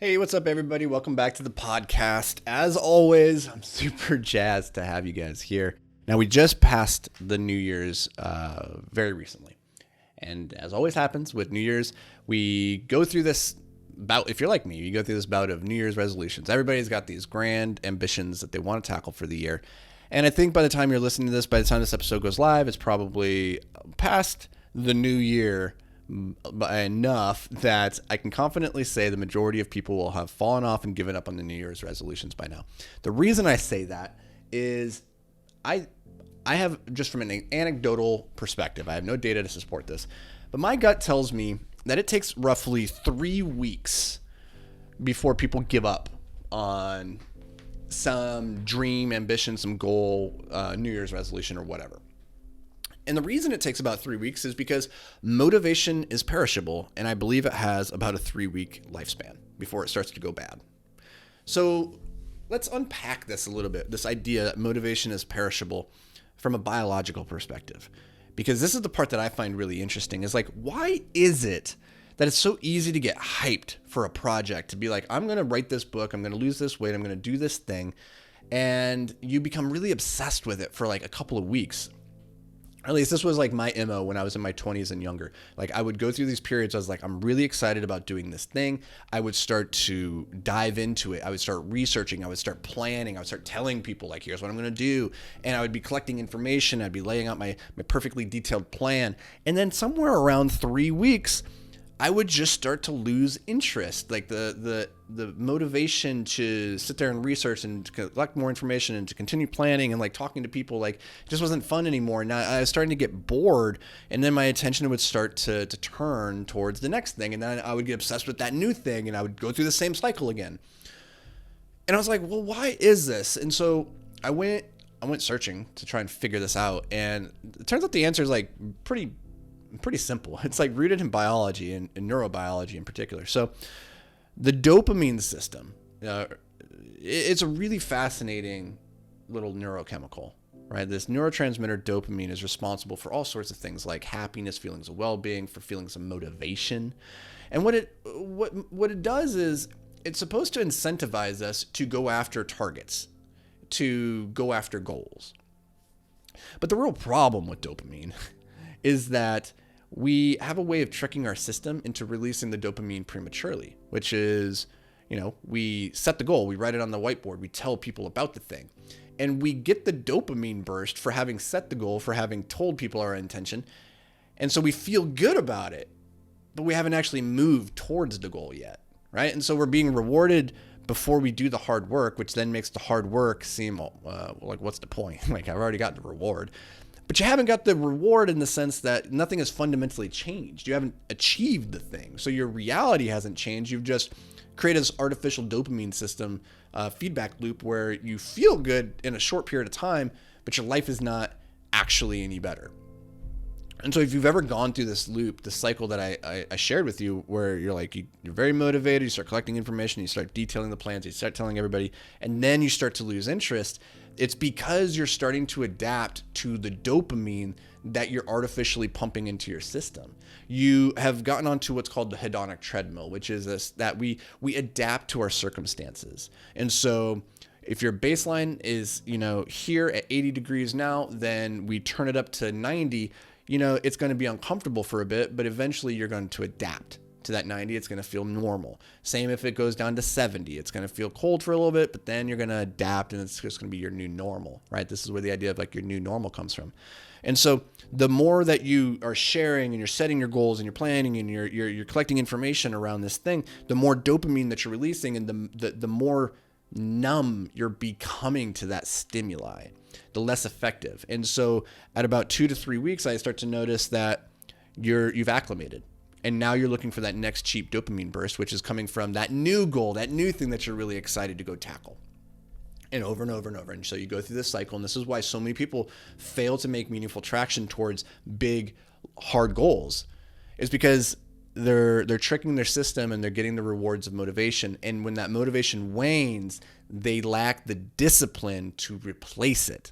Hey, what's up, everybody? Welcome back to the podcast. As always, I'm super jazzed to have you guys here. Now, we just passed the New Year's very recently. And as always happens with New Year's, we go through this bout. If you're like me, you go through this bout of New Year's resolutions. Everybody's got these grand ambitions that they want to tackle for the year. And I think by the time you're listening to this, by the time this episode goes live, it's probably past the new year by enough that I can confidently say the majority of people will have fallen off and given up on the New Year's resolutions by now. The reason I say that is I have, just from an anecdotal perspective, I have no data to support this, but my gut tells me that it takes roughly 3 weeks before people give up on some dream, ambition, some goal, New Year's resolution or whatever. And the reason it takes about 3 weeks is because motivation is perishable, and I believe it has about a 3-week lifespan before it starts to go bad. So let's unpack this a little bit, this idea that motivation is perishable from a biological perspective. Because this is the part that I find really interesting, is like, why is it that it's so easy to get hyped for a project, to be like, I'm going to write this book, I'm going to lose this weight, I'm going to do this thing, and you become really obsessed with it for like a couple of weeks. At least this was like my MO when I was in my 20s and younger. Like, I would go through these periods. I was like, I'm really excited about doing this thing. I would start to dive into it. I would start researching. I would start planning. I would start telling people, like, here's what I'm going to do. And I would be collecting information. I'd be laying out my perfectly detailed plan. And then somewhere around 3 weeks, I would just start to lose interest. Like the motivation to sit there and research and to collect more information and to continue planning and like talking to people, like, it just wasn't fun anymore. And I was starting to get bored, and then my attention would start to turn towards the next thing. And then I would get obsessed with that new thing, and I would go through the same cycle again. And I was like, well, why is this? And so I went searching to try and figure this out. And it turns out the answer is like pretty simple. It's like rooted in biology and neurobiology in particular. So the dopamine system, it's a really fascinating little neurochemical, right? This neurotransmitter dopamine is responsible for all sorts of things like happiness, feelings of well-being, for feelings of motivation. And what it does is it's supposed to incentivize us to go after targets, to go after goals. But the real problem with dopamine is that we have a way of tricking our system into releasing the dopamine prematurely, which is, we set the goal, we write it on the whiteboard, we tell people about the thing, and we get the dopamine burst for having set the goal, for having told people our intention. And so we feel good about it, but we haven't actually moved towards the goal yet, right? And so we're being rewarded before we do the hard work, which then makes the hard work seem like, what's the point? Like, I've already got the reward. But you haven't got the reward in the sense that nothing has fundamentally changed. You haven't achieved the thing. So your reality hasn't changed. You've just created this artificial dopamine system, feedback loop, where you feel good in a short period of time, but your life is not actually any better. And so if you've ever gone through this loop, the cycle that I shared with you, where you're like, you're very motivated, you start collecting information, you start detailing the plans, you start telling everybody, and then you start to lose interest, it's because you're starting to adapt to the dopamine that you're artificially pumping into your system. You have gotten onto what's called the hedonic treadmill, which is this, that we adapt to our circumstances. And so if your baseline is, here at 80 degrees now, then we turn it up to 90, it's going to be uncomfortable for a bit, but eventually you're going to adapt to that 90. It's going to feel normal. Same if it goes down to 70. It's going to feel cold for a little bit, but then you're going to adapt, and it's just going to be your new normal, right? This is where the idea of like your new normal comes from. And so the more that you are sharing and you're setting your goals and you're planning and you're collecting information around this thing, the more dopamine that you're releasing, and the more numb you're becoming to that stimuli, the less effective. And so at about 2 to 3 weeks, I start to notice that you've acclimated. And now you're looking for that next cheap dopamine burst, which is coming from that new goal, that new thing that you're really excited to go tackle. And over and over and over. And so you go through this cycle. And this is why so many people fail to make meaningful traction towards big, hard goals, is because they're tricking their system and they're getting the rewards of motivation. And when that motivation wanes, they lack the discipline to replace it.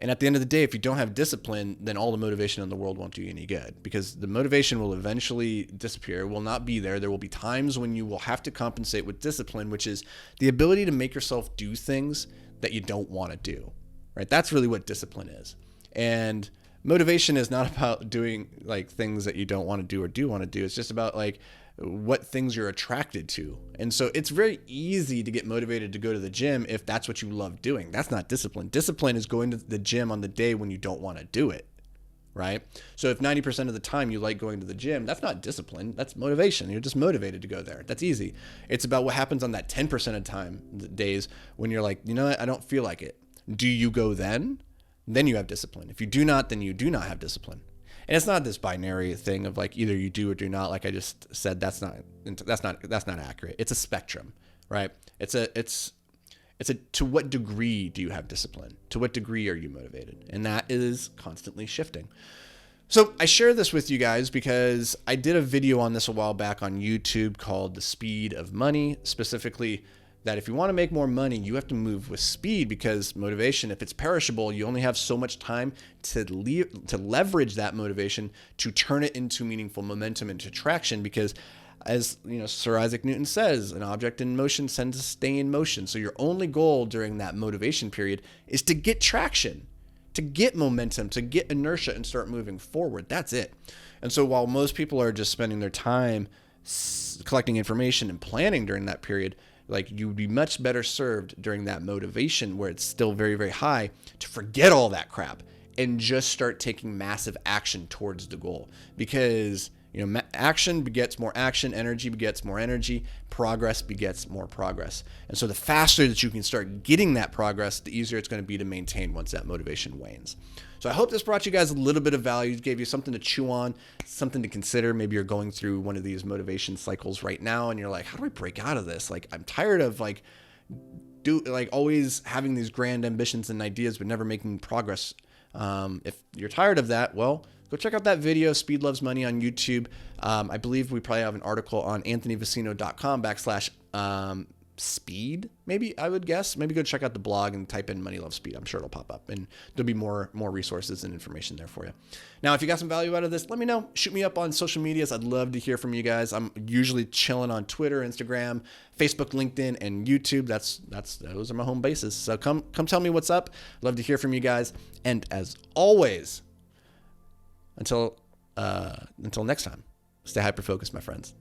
And at the end of the day, if you don't have discipline, then all the motivation in the world won't do you any good, because the motivation will eventually disappear, will not be there. There will be times when you will have to compensate with discipline, which is the ability to make yourself do things that you don't want to do, right? That's really what discipline is. And motivation is not about doing like things that you don't want to do or do want to do. It's just about like what things you're attracted to. And so it's very easy to get motivated to go to the gym if that's what you love doing. That's not discipline. Discipline is going to the gym on the day when you don't want to do it, right? So if 90% of the time you like going to the gym, that's not discipline, that's motivation. You're just motivated to go there. That's easy. It's about what happens on that 10% of time, the days when you're like, you know what, I don't feel like it. Do you go then? Then you have discipline. If you do not, then you do not have discipline. And it's not this binary thing of like either you do or do not. Like I just said, that's not accurate. It's a spectrum, right? It's a to what degree do you have discipline? To what degree are you motivated? And that is constantly shifting. So I share this with you guys because I did a video on this a while back on YouTube called The Speed of Money, specifically that if you want to make more money, you have to move with speed, because motivation, if it's perishable, you only have so much time to leverage that motivation to turn it into meaningful momentum, into traction, because as you know, Sir Isaac Newton says, an object in motion tends to stay in motion. So your only goal during that motivation period is to get traction, to get momentum, to get inertia and start moving forward. That's it. And so while most people are just spending their time collecting information and planning during that period, like you would be much better served during that motivation where it's still very, very high to forget all that crap and just start taking massive action towards the goal. Because, you know, action begets more action, energy begets more energy, progress begets more progress. And so the faster that you can start getting that progress, the easier it's going to be to maintain once that motivation wanes. So I hope this brought you guys a little bit of value, gave you something to chew on, something to consider. Maybe you're going through one of these motivation cycles right now and you're like, how do I break out of this? Like, I'm tired of always having these grand ambitions and ideas, but never making progress. If you're tired of that, well, go check out that video, Speed Loves Money, on YouTube. I believe we probably have an article on anthonyvicino.com/speed, maybe, I would guess. Maybe go check out the blog and type in Money Loves Speed. I'm sure it'll pop up, and there'll be more resources and information there for you. Now, if you got some value out of this, let me know. Shoot me up on social medias. I'd love to hear from you guys. I'm usually chilling on Twitter, Instagram, Facebook, LinkedIn, and YouTube. Those are my home bases. So come tell me what's up. Love to hear from you guys. And as always, until next time, stay hyper-focused, my friends.